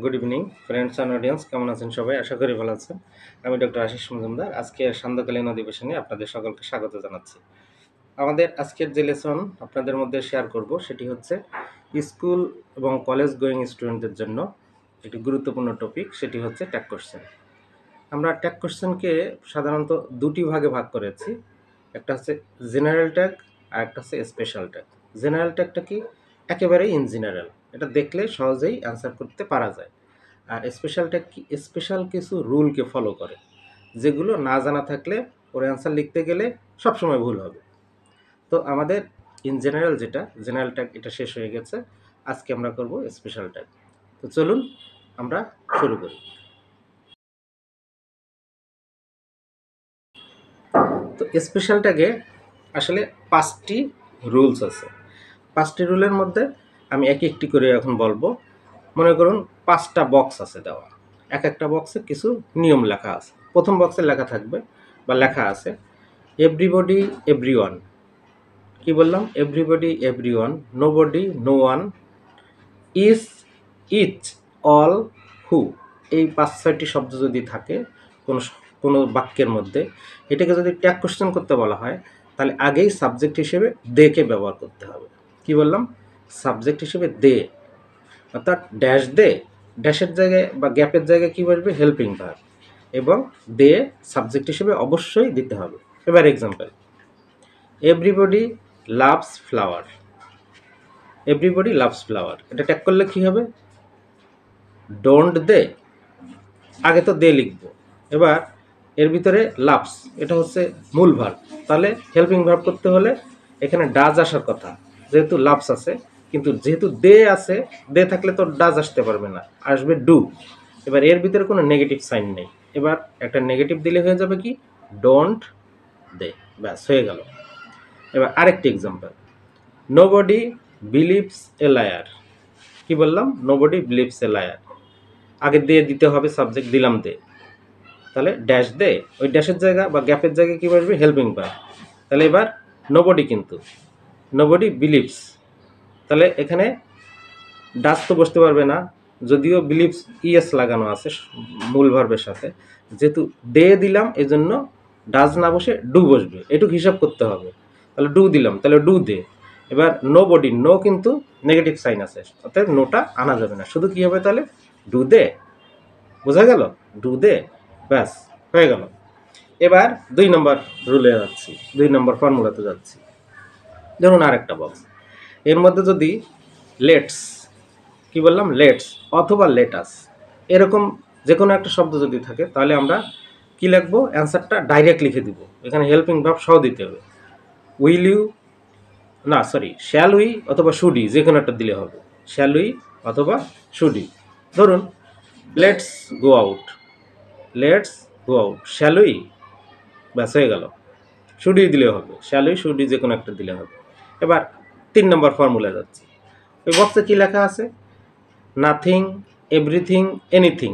Good evening friends and audience, কেমন আছেন সবাই? আশা করি ভালো আছেন। আমি ডক্টর আশিস মজুমদার আজকে সান্ধ্যকালীন অধিবেশনে আপনাদের সকলকে স্বাগত জানাচ্ছি। আমাদের আজকের যে লেসন আপনাদের মধ্যে শেয়ার করব সেটি হচ্ছে স্কুল এবং কলেজ গোয়িং স্টুডেন্টদের জন্য একটি গুরুত্বপূর্ণ টপিক, সেটি হচ্ছে ট্যাগ কোশ্চেন। আমরা ট্যাগ কোশ্চেনকে সাধারণত দুটি ভাগে ভাগ করেছি, একটা হচ্ছে জেনারেল ট্যাগ আর একটা হচ্ছে স্পেশাল ট্যাগ। জেনারেল ট্যাগটা কি? একেবারেই ইন জেনারেল, এটা দেখলে সহজেই অ্যান্সার করতে পারা যায়। আর স্পেশাল ট্যাগ কি? স্পেশাল কিছু রুলকে ফলো করে, যেগুলো না জানা থাকলে ওর অ্যান্সার লিখতে গেলে সবসময় ভুল হবে। তো আমাদের ইন জেনারেল যেটা জেনারেল ট্যাগ, এটা শেষ হয়ে গেছে। আজকে আমরা করব স্পেশাল ট্যাগ। তো চলুন আমরা শুরু করি। তো স্পেশাল ট্যাগে আসলে 5টি রুলস আছে। 5টি রুলের মধ্যে আমি একটি করে এখন বলবো। মনে করুন 5টা বক্স আছে দেওয়া, একটা বক্সে কিছু নিয়ম লেখা আছে। প্রথম বক্সে লেখা থাকবে বা লেখা আছে এভরিবডি এভরিওয়ান। কি বললাম? Everybody everyone, nobody no one, is each all who. এই 5-6টি শব্দ যদি থাকে কোনো কোনো বাক্যের মধ্যে, এটাকে যদি ট্যাগ কোশ্চেন করতে বলা হয়, তাহলে আগেই সাবজেক্ট হিসেবে দেকে ব্যবহার করতে হবে। কি বললাম? সাবজেক্ট হিসেবে দে, অর্থাৎ ড্যাশ দে, ড্যাশের জায়গায় বা গ্যাপের জায়গায় কী বসবে? হেল্পিং ভার্ব, এবং দে সাবজেক্ট হিসেবে অবশ্যই দিতে হবে। এবার example, everybody loves flower. Everybody loves flower, এটা ট্যাগ করলে কী হবে? ডোন্ট দে, আগে তো দে লিখবো। এবার এর ভিতরে লাভস, এটা হচ্ছে মূল ভার্ব, তাহলে হেল্পিং ভার্ব করতে হলে এখানে ডাজ আসার কথা, যেহেতু লাভস আছে, কিন্তু যেহেতু দে আছে, দে থাকলে তো ডাজ আসতে পারবে না, আসবে ডু। এবার এর ভিতরে কোনো নেগেটিভ সাইন নেই, এবার একটা নেগেটিভ দিলে হয়ে যাবে কি? ডোন্ট দে, ব্যাস হয়ে গেল। এবার আরেকটি example, nobody believes a liar. কি বললাম? নোবডি বিলিভস এ লায়ার, আগে দে দিতে হবে, সাবজেক্ট দিলাম দে, তাহলে ড্যাশ দে, ওই ড্যাশের জায়গা বা গ্যাপের জায়গায় কী বসবে? Helping verb. তাহলে এবার নোবডি, কিন্তু নোবডি বিলিভস, তাহলে এখানে ডাস তো বসতে পারবে না, যদিও বিলিভস ইএস লাগানো আছে মূল ভার্বের সাথে, যেহেতু দে দিলাম এই জন্য ডাজ না বসে ডু বসবে, এটুকু হিসাব করতে হবে। তাহলে ডু দিলাম, তাহলে ডু দে। এবার নো বডি, নো কিন্তু নেগেটিভ সাইন আছে, অর্থাৎ নোটা আনা যাবে না, শুধু কী হবে তাহলে? Do they. বোঝা গেল? ডু দে, ব্যাস হয়ে গেল। এবার 2 নম্বর রুলে যাচ্ছি, 2 নম্বর ফর্মুলাতে যাচ্ছি। ধরুন আরেকটা বক্স, এর মধ্যে যদি লেটস, কি বললাম? লেটস অথবা লেটাস, এরকম যে কোনো একটা শব্দ যদি থাকে, তাহলে আমরা কি লিখবো? অ্যান্সারটা ডাইরেক্ট লিখে দিব, এখানে হেল্পিং ভার্ব সহ দিতে হবে। উইল ইউ, না সরি, শ্যাল উই অথবা শুড ই, যে কোনো একটা দিলে হবে। শ্যাল উই অথবা শুড ই। ধরুন let's go out, let's go out, shall we, ব্যাস হয়ে গেল। শুড ই দিলে হবে, শ্যাল উই, শুড ই, যে কোনো একটা দিলে হবে। এবার 3 নম্বর ফর্মুলা যাচ্ছি। ওই বক্সে কী লেখা আছে? নাথিং, এভরিথিং, এনিথিং,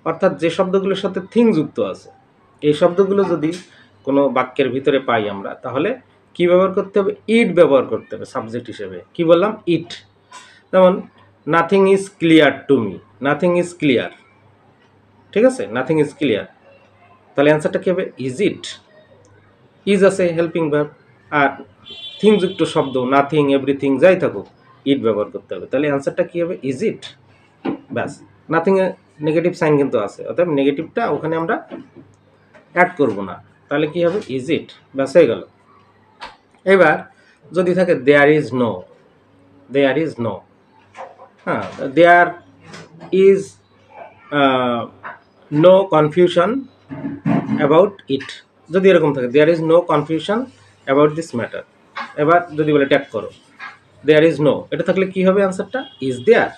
অর্থাৎ যে শব্দগুলোর সাথে থিং যুক্ত আছে, এই শব্দগুলো যদি কোনো বাক্যের ভিতরে পাই আমরা, তাহলে কি ব্যবহার করতে হবে? ইট ব্যবহার করতে হবে সাবজেক্ট হিসেবে। কি বললাম? ইট। যেমন nothing is clear to me, nothing is clear, ঠিক আছে? নাথিং ইজ ক্লিয়ার, তাহলে অ্যান্সারটা কী হবে? Is it. ইজ আছে হেল্পিং ভার্ব, আর থিং যুক্ত শব্দ নাথিং, এভরিথিং যাই থাকুক, ইট ব্যবহার করতে হবে, তাহলে অ্যান্সারটা কী হবে? ইজ ইট, ব্যাস। নাথিংয়ে নেগেটিভ সাইন কিন্তু আছে, অর্থাৎ নেগেটিভটা ওখানে আমরা অ্যাড করব না, তাহলে কি হবে? ইজ ইট, ব্যাস হয়ে গেল। এবার যদি থাকে there is no, there is no, হ্যাঁ, there is no confusion about it, যদি এরকম থাকে there is no confusion about this matter. এবার যদি বলে ট্যাগ করো, দেয়ার ইজ নো, এটা থাকলে কি হবে? অ্যান্সারটা ইজ দেয়ার,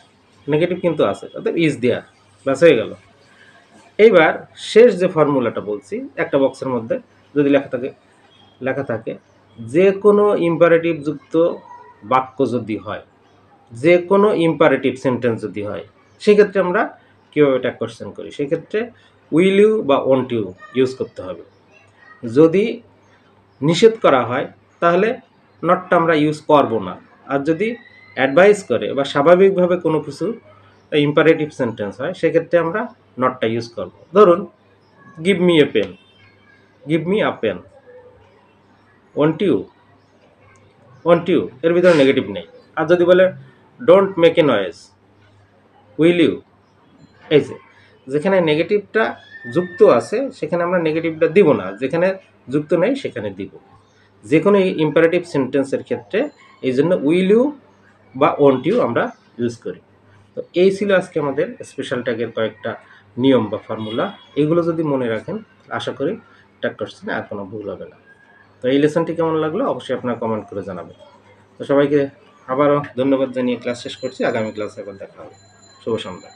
নেগেটিভ কিন্তু আছে, অর্থাৎ ইজ দেয়ার, ব্যাস হয়ে গেল। এইবার শেষ যে ফর্মুলাটা বলছি, একটা বক্সের মধ্যে যদি লেখা থাকে যে কোনো ইম্পারেটিভ যুক্ত বাক্য যদি হয়, যে কোনো ইম্পারেটিভ সেন্টেন্স যদি হয়, সেক্ষেত্রে আমরা কীভাবে ট্যাগ কোশ্চেন করি? সেক্ষেত্রে উইল ইউ বা ওন্ট ইউ ইউজ করতে হবে। যদি নিষেধ করা হয় তাহলে নটটা আমরা ইউজ করব না, আর যদি অ্যাডভাইস করে বা স্বাভাবিকভাবে কোনো কিছু ইম্পারেটিভ সেন্টেন্স হয়, সেক্ষেত্রে আমরা নটটা ইউজ করব। ধরুন give me a pen, give me a pen, want you, want you এর ভিতরে নেগেটিভ নেই। আর যদি বলে don't make a noise, will you, এই যে যেখানে নেগেটিভটা যুক্ত আছে সেখানে আমরা নেগেটিভটা দিব না, যেখানে যুক্ত নেই সেখানে দিব, যে কোনো ইম্পারেটিভ সেন্টেন্সের ক্ষেত্রে। এই জন্য উইল ইউ বা ওয়ান্ট ইউ আমরা ইউজ করি। তো এই ছিল আজকে আমাদের স্পেশাল ট্যাগের কয়েকটা নিয়ম বা ফর্মুলা। এগুলো যদি মনে রাখেন আশা করি ট্যাগ কোশ্চেনে আর কোনো ভুল হবে না। তো এই লেসনটি কেমন লাগলো অবশ্যই আপনারা কমেন্ট করে জানাবেন। তো সবাইকে আবারও ধন্যবাদ জানিয়ে ক্লাস শেষ করছি। আগামী ক্লাসে আবার দেখা হবে। শুভ সন্ধ্যা।